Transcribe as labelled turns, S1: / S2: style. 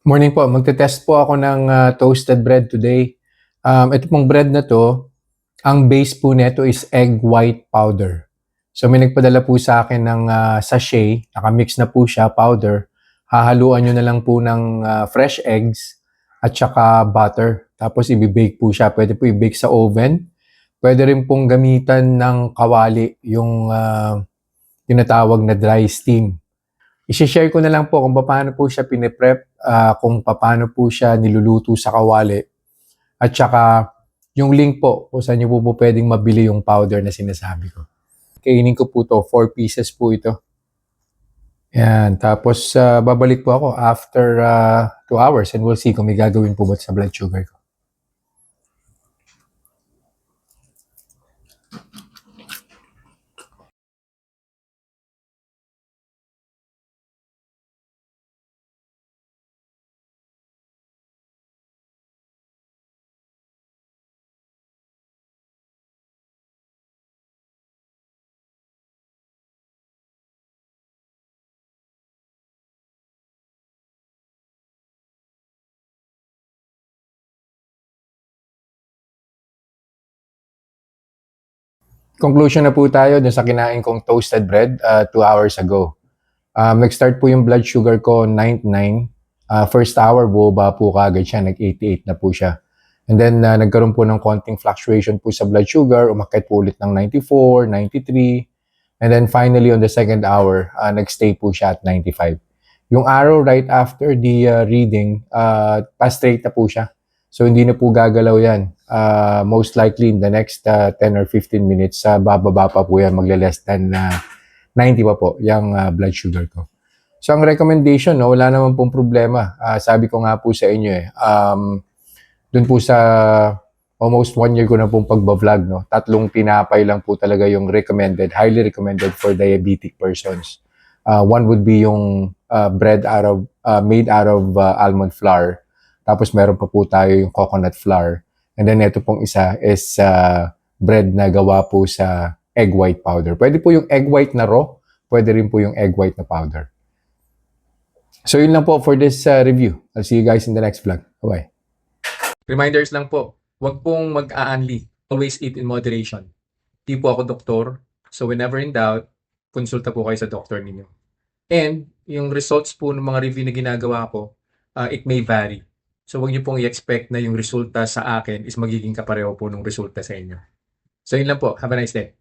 S1: Morning po, magte-test po ako ng toasted bread today. Ito pong bread na to, ang base po nito is egg white powder. So may nagpadala po sa akin ng sachet, nakamix na po siya, powder. Hahaluan nyo na lang po ng fresh eggs at saka butter. Tapos i-bake po siya. Pwede po i-bake sa oven. Pwede rin pong gamitan ng kawali, yung tinatawag na dry steam. I-share ko na lang po kung paano po siya piniprep, kung paano po siya niluluto sa kawali, at saka yung link po kung saan nyo po pwedeng mabili yung powder na sinasabi ko. Kainin ko po to, 4 pieces po ito. Yan, tapos babalik po ako after 2 hours and we'll see kung may gagawin po ba sa blood sugar ko. Conclusion na po tayo dun sa kinain kong toasted bread 2 hours ago. Nag-start po yung blood sugar ko 99. First hour, bumaba po kagad siya. Nag-88 na po siya. And then, nagkaroon po ng konting fluctuation po sa blood sugar. Umakyat po ulit ng 94, 93. And then finally, on the second hour, nag-stay po siya at 95. Yung arrow right after the reading, pa-straight na po siya. So, hindi na po gagalaw yan. Most likely, in the next 10 or 15 minutes, bababa pa po yan. Magle-less than 90 pa po yung blood sugar ko. So, ang recommendation, no, wala naman pong problema. Sabi ko nga po sa inyo dun po sa almost 1 year ko na pong pagbablog, no, 3 tinapay lang po talaga yung recommended, highly recommended for diabetic persons. One would be yung bread made out of almond flour. Tapos meron pa po tayo yung coconut flour. And then ito pong isa is bread na gawa po sa egg white powder. Pwede po yung egg white na raw, pwede rin po yung egg white na powder. So yun lang po for this review. I'll see you guys in the next vlog. Bye-bye.
S2: Reminders lang po, huwag pong mag-aanli. Always eat in moderation. Di po ako doktor, so whenever in doubt, konsulta po kayo sa doktor ninyo. And yung results po ng mga review na ginagawa ko, it may vary. So huwag niyo pong i-expect na yung resulta sa akin is magiging kapareho po ng resulta sa inyo. So yun lang po. Have a nice day.